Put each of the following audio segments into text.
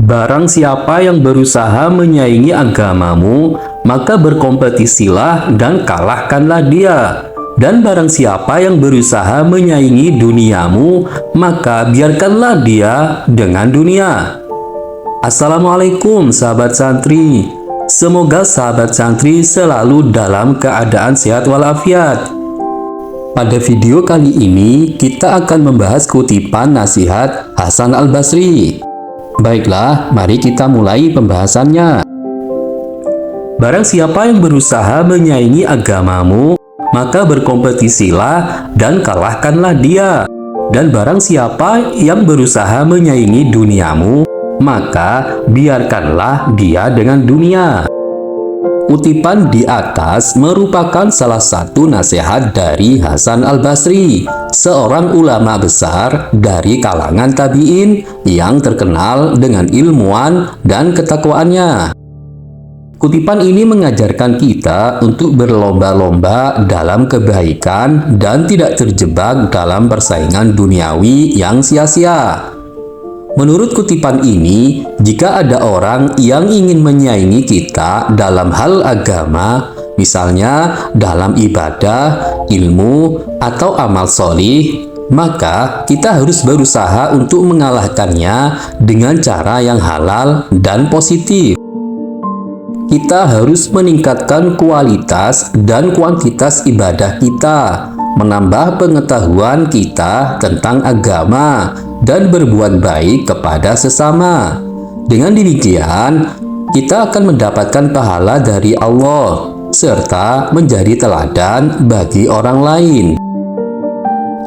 Barang siapa yang berusaha menyaingi agamamu, maka berkompetisilah dan kalahkanlah dia. Dan barang siapa yang berusaha menyaingi duniamu, maka biarkanlah dia dengan dunia. Assalamualaikum sahabat santri. Semoga sahabat santri selalu dalam keadaan sehat walafiat. Pada video kali ini, kita akan membahas kutipan nasihat Hasan Al-Basri. Baiklah, mari kita mulai pembahasannya. Barang siapa yang berusaha menyaingi agamamu, maka berkompetisilah dan kalahkanlah dia. Dan barang siapa yang berusaha menyaingi duniamu, maka biarkanlah dia dengan dunia. Kutipan di atas merupakan salah satu nasihat dari Hasan Al-Basri, seorang ulama besar dari kalangan tabi'in yang terkenal dengan ilmuwan dan ketakwaannya. Kutipan ini mengajarkan kita untuk berlomba-lomba dalam kebaikan dan tidak terjebak dalam persaingan duniawi yang sia-sia. Menurut kutipan ini, jika ada orang yang ingin menyaingi kita dalam hal agama, misalnya dalam ibadah, ilmu, atau amal solih, maka kita harus berusaha untuk mengalahkannya dengan cara yang halal dan positif. Kita harus meningkatkan kualitas dan kuantitas ibadah kita, menambah pengetahuan kita tentang agama, dan berbuat baik kepada sesama. Dengan demikian, kita akan mendapatkan pahala dari Allah, serta menjadi teladan bagi orang lain.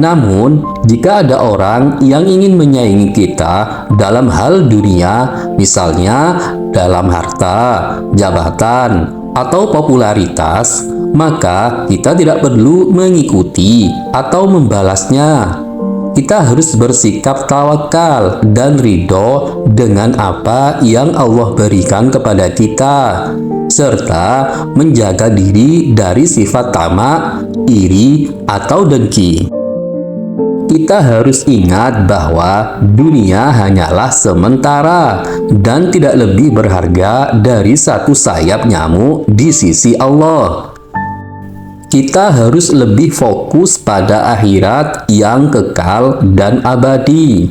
Namun, jika ada orang yang ingin menyaingi kita dalam hal dunia, misalnya dalam harta, jabatan, atau popularitas, maka kita tidak perlu mengikuti atau membalasnya. Kita harus bersikap tawakal dan ridho dengan apa yang Allah berikan kepada kita, serta menjaga diri dari sifat tamak, iri, atau dengki. Kita harus ingat bahwa dunia hanyalah sementara dan tidak lebih berharga dari satu sayap nyamuk di sisi Allah. Kita harus lebih fokus pada akhirat yang kekal dan abadi.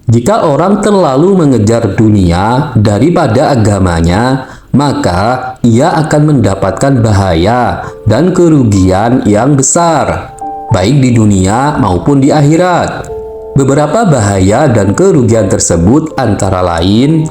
Jika orang terlalu mengejar dunia daripada agamanya, maka ia akan mendapatkan bahaya dan kerugian yang besar, baik di dunia maupun di akhirat. Beberapa bahaya dan kerugian tersebut antara lain,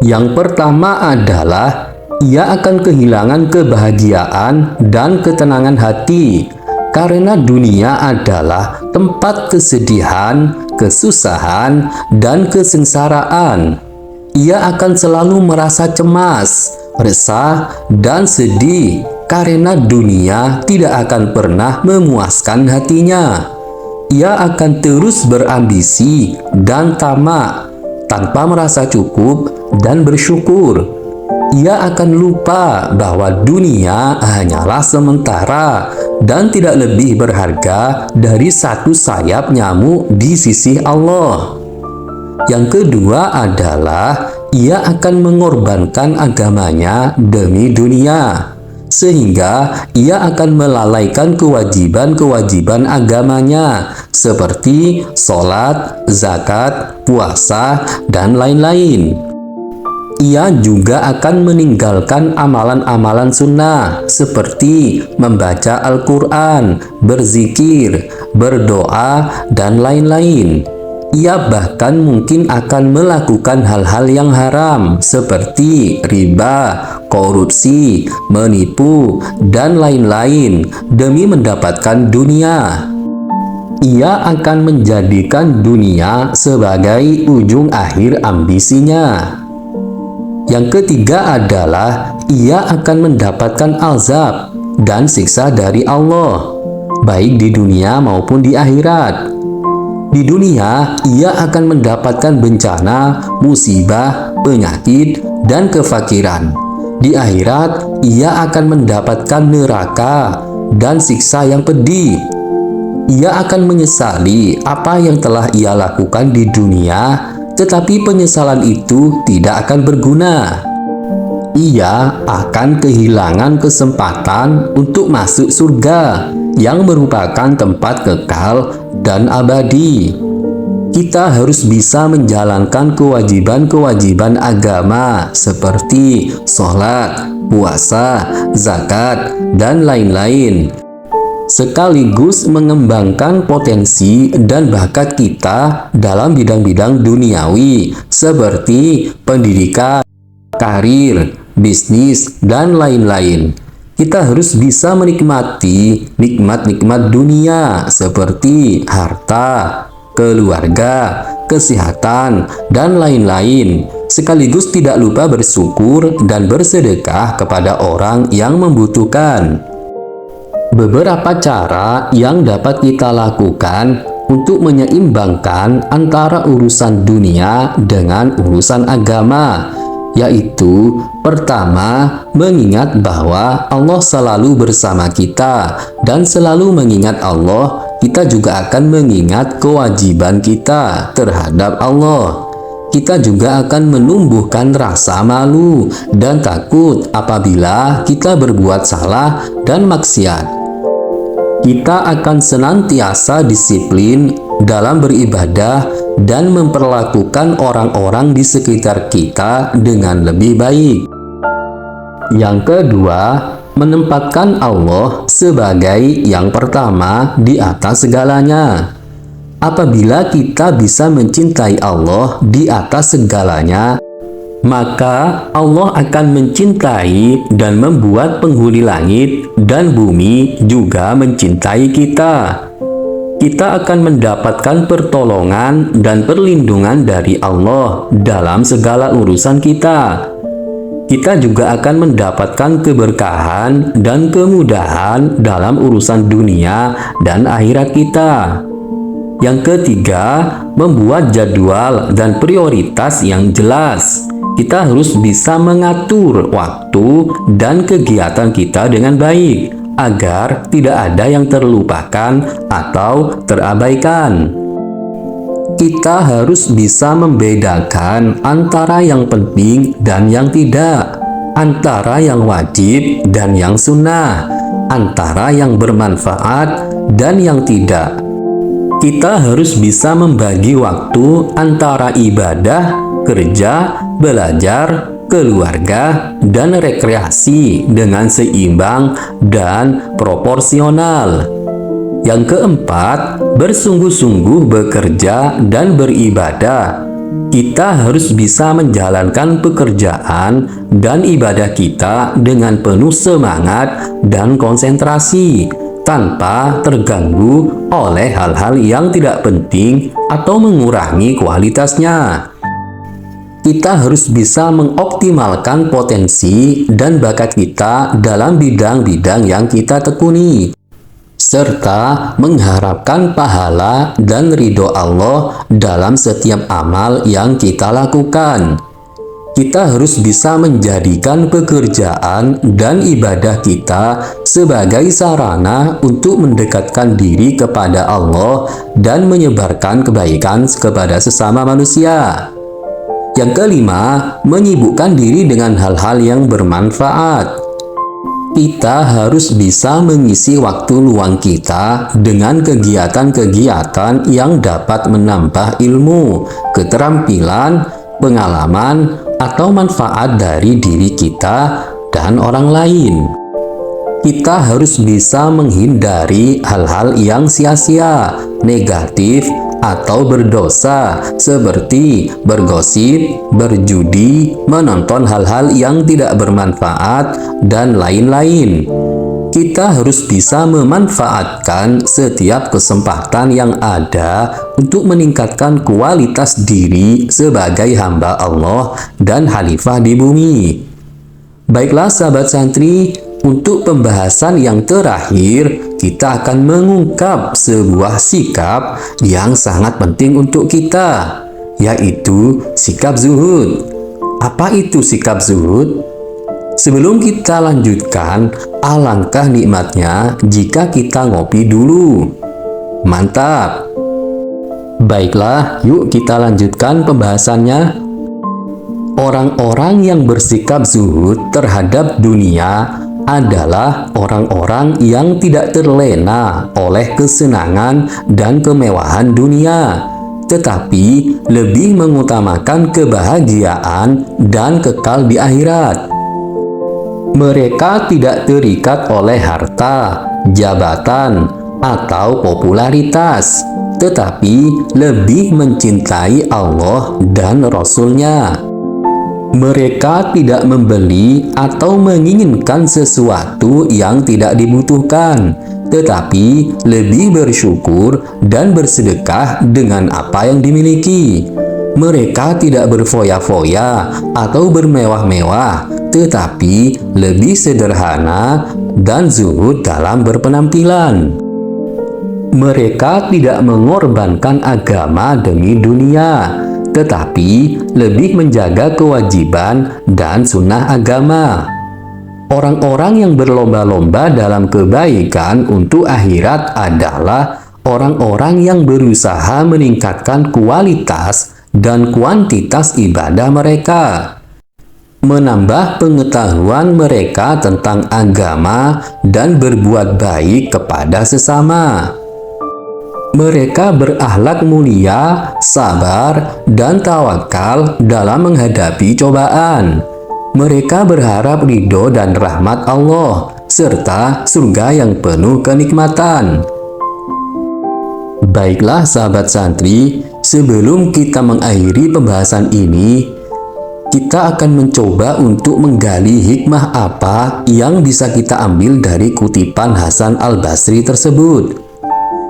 yang pertama adalah ia akan kehilangan kebahagiaan dan ketenangan hati, karena dunia adalah tempat kesedihan, kesusahan, dan kesengsaraan. Ia akan selalu merasa cemas, resah, dan sedih, karena dunia tidak akan pernah memuaskan hatinya. Ia akan terus berambisi dan tamak, tanpa merasa cukup dan bersyukur. Ia akan lupa bahwa dunia hanyalah sementara dan tidak lebih berharga dari satu sayap nyamuk di sisi Allah. Yang kedua adalah ia akan mengorbankan agamanya demi dunia, sehingga ia akan melalaikan kewajiban-kewajiban agamanya seperti sholat, zakat, puasa, dan lain-lain. Ia juga akan meninggalkan amalan-amalan sunnah seperti membaca Al-Quran, berzikir, berdoa, dan lain-lain. Ia bahkan mungkin akan melakukan hal-hal yang haram seperti riba, korupsi, menipu, dan lain-lain demi mendapatkan dunia. Ia akan menjadikan dunia sebagai ujung akhir ambisinya. Yang ketiga adalah ia akan mendapatkan azab dan siksa dari Allah, baik di dunia maupun di akhirat. Di dunia, ia akan mendapatkan bencana, musibah, penyakit, dan kefakiran. Di akhirat, ia akan mendapatkan neraka dan siksa yang pedih. Ia akan menyesali apa yang telah ia lakukan di dunia tetapi penyesalan itu tidak akan berguna. Ia akan kehilangan kesempatan untuk masuk surga yang merupakan tempat kekal dan abadi. Kita harus bisa menjalankan kewajiban-kewajiban agama seperti sholat, puasa, zakat, dan lain-lain, sekaligus mengembangkan potensi dan bakat kita dalam bidang-bidang duniawi seperti pendidikan, karir, bisnis, dan lain-lain. Kita harus bisa menikmati nikmat-nikmat dunia seperti harta, keluarga, kesehatan, dan lain-lain, sekaligus tidak lupa bersyukur dan bersedekah kepada orang yang membutuhkan. Beberapa cara yang dapat kita lakukan untuk menyeimbangkan antara urusan dunia dengan urusan agama, yaitu pertama, mengingat bahwa Allah selalu bersama kita, dan selalu mengingat Allah, kita juga akan mengingat kewajiban kita terhadap Allah. Kita juga akan menumbuhkan rasa malu dan takut apabila kita berbuat salah dan maksiat. Kita akan senantiasa disiplin dalam beribadah dan memperlakukan orang-orang di sekitar kita dengan lebih baik. Yang kedua, menempatkan Allah sebagai yang pertama di atas segalanya. Apabila kita bisa mencintai Allah di atas segalanya, maka Allah akan mencintai dan membuat penghuni langit dan bumi juga mencintai kita. Kita akan mendapatkan pertolongan dan perlindungan dari Allah dalam segala urusan kita. Kita juga akan mendapatkan keberkahan dan kemudahan dalam urusan dunia dan akhirat kita. Yang ketiga, membuat jadwal dan prioritas yang jelas. Kita harus bisa mengatur waktu dan kegiatan kita dengan baik, agar tidak ada yang terlupakan atau terabaikan. Kita harus bisa membedakan antara yang penting dan yang tidak, antara yang wajib dan yang sunnah, antara yang bermanfaat dan yang tidak. Kita harus bisa membagi waktu antara ibadah, kerja, belajar, keluarga, dan rekreasi dengan seimbang dan proporsional. Yang keempat, bersungguh-sungguh bekerja dan beribadah. Kita harus bisa menjalankan pekerjaan dan ibadah kita dengan penuh semangat dan konsentrasi, tanpa terganggu oleh hal-hal yang tidak penting atau mengurangi kualitasnya. Kita harus bisa mengoptimalkan potensi dan bakat kita dalam bidang-bidang yang kita tekuni, serta mengharapkan pahala dan ridho Allah dalam setiap amal yang kita lakukan. Kita harus bisa menjadikan pekerjaan dan ibadah kita sebagai sarana untuk mendekatkan diri kepada Allah dan menyebarkan kebaikan kepada sesama manusia. Yang kelima, menyibukkan diri dengan hal-hal yang bermanfaat. Kita harus bisa mengisi waktu luang kita dengan kegiatan-kegiatan yang dapat menambah ilmu, keterampilan, pengalaman, atau manfaat dari diri kita dan orang lain. Kita harus bisa menghindari hal-hal yang sia-sia, negatif, atau berdosa seperti bergosip, berjudi, menonton hal-hal yang tidak bermanfaat, dan lain-lain. Kita harus bisa memanfaatkan setiap kesempatan yang ada untuk meningkatkan kualitas diri sebagai hamba Allah dan khalifah di bumi. Baiklah sahabat santri, untuk pembahasan yang terakhir, kita akan mengungkap sebuah sikap yang sangat penting untuk kita, yaitu sikap zuhud. Apa itu sikap zuhud? Sebelum kita lanjutkan, alangkah nikmatnya jika kita ngopi dulu. Mantap! Baiklah, yuk kita lanjutkan pembahasannya. Orang-orang yang bersikap zuhud terhadap dunia adalah orang-orang yang tidak terlena oleh kesenangan dan kemewahan dunia, tetapi lebih mengutamakan kebahagiaan dan kekal di akhirat. Mereka tidak terikat oleh harta, jabatan, atau popularitas, tetapi lebih mencintai Allah dan Rasul-Nya. Mereka tidak membeli atau menginginkan sesuatu yang tidak dibutuhkan, tetapi lebih bersyukur dan bersedekah dengan apa yang dimiliki. Mereka tidak berfoya-foya atau bermewah-mewah, tetapi lebih sederhana dan zuhud dalam berpenampilan. Mereka tidak mengorbankan agama demi dunia, tetapi lebih menjaga kewajiban dan sunnah agama. Orang-orang yang berlomba-lomba dalam kebaikan untuk akhirat adalah orang-orang yang berusaha meningkatkan kualitas dan kuantitas ibadah mereka, menambah pengetahuan mereka tentang agama, dan berbuat baik kepada sesama. Mereka berakhlak mulia, sabar, dan tawakal dalam menghadapi cobaan. Mereka berharap ridho dan rahmat Allah, serta surga yang penuh kenikmatan. Baiklah sahabat santri, sebelum kita mengakhiri pembahasan ini, kita akan mencoba untuk menggali hikmah apa yang bisa kita ambil dari kutipan Hasan Al-Basri tersebut.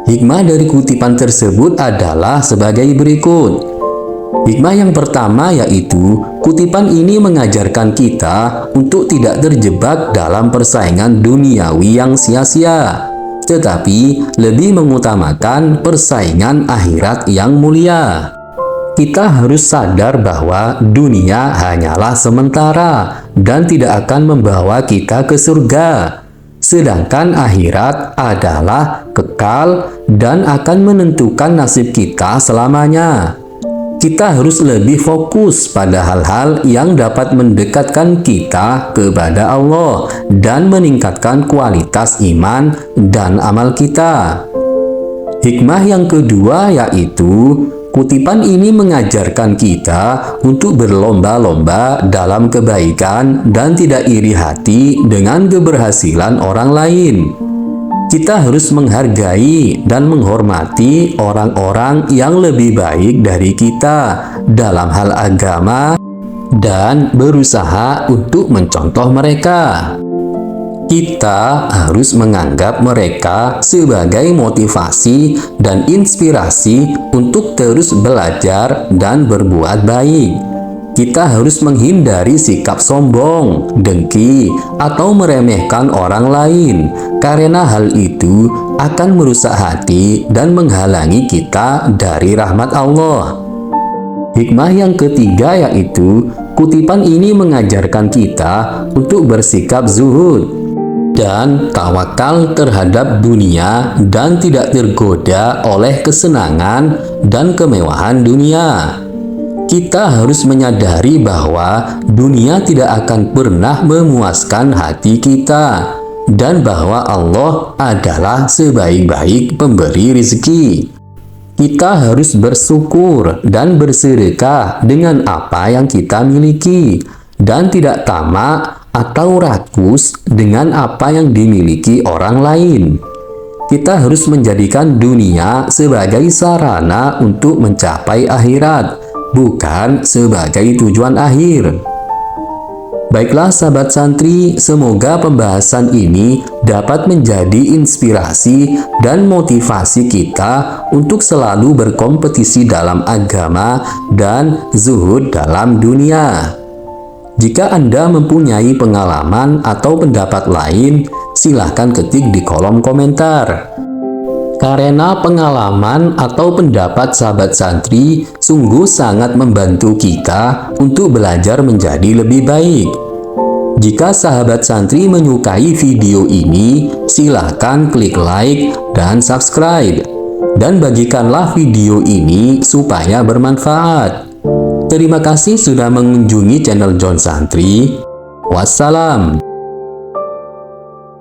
Hikmah dari kutipan tersebut adalah sebagai berikut. Hikmah yang pertama yaitu, kutipan ini mengajarkan kita untuk tidak terjebak dalam persaingan duniawi yang sia-sia, tetapi lebih mengutamakan persaingan akhirat yang mulia. Kita harus sadar bahwa dunia hanyalah sementara dan tidak akan membawa kita ke surga. Sedangkan akhirat adalah kekal dan akan menentukan nasib kita selamanya. Kita harus lebih fokus pada hal-hal yang dapat mendekatkan kita kepada Allah dan meningkatkan kualitas iman dan amal kita. Hikmah yang kedua yaitu, kutipan ini mengajarkan kita untuk berlomba-lomba dalam kebaikan dan tidak iri hati dengan keberhasilan orang lain. Kita harus menghargai dan menghormati orang-orang yang lebih baik dari kita dalam hal agama dan berusaha untuk mencontoh mereka. Kita harus menganggap mereka sebagai motivasi dan inspirasi untuk terus belajar dan berbuat baik. Kita harus menghindari sikap sombong, dengki, atau meremehkan orang lain, karena hal itu akan merusak hati dan menghalangi kita dari rahmat Allah. Hikmah yang ketiga yaitu, kutipan ini mengajarkan kita untuk bersikap zuhud dan tawakal terhadap dunia dan tidak tergoda oleh kesenangan dan kemewahan dunia. Kita harus menyadari bahwa dunia tidak akan pernah memuaskan hati kita dan bahwa Allah adalah sebaik-baik pemberi rezeki. Kita harus bersyukur dan bersedekah dengan apa yang kita miliki dan tidak tamak atau rakus dengan apa yang dimiliki orang lain. Kita harus menjadikan dunia sebagai sarana untuk mencapai akhirat, bukan sebagai tujuan akhir. Baiklah sahabat santri, semoga pembahasan ini dapat menjadi inspirasi dan motivasi kita untuk selalu berkompetisi dalam agama dan zuhud dalam dunia. Jika Anda mempunyai pengalaman atau pendapat lain, silahkan ketik di kolom komentar. Karena pengalaman atau pendapat sahabat santri sungguh sangat membantu kita untuk belajar menjadi lebih baik. Jika sahabat santri menyukai video ini, silahkan klik like dan subscribe. dan bagikanlah video ini supaya bermanfaat. Terima kasih sudah mengunjungi channel John Santri. Wassalam.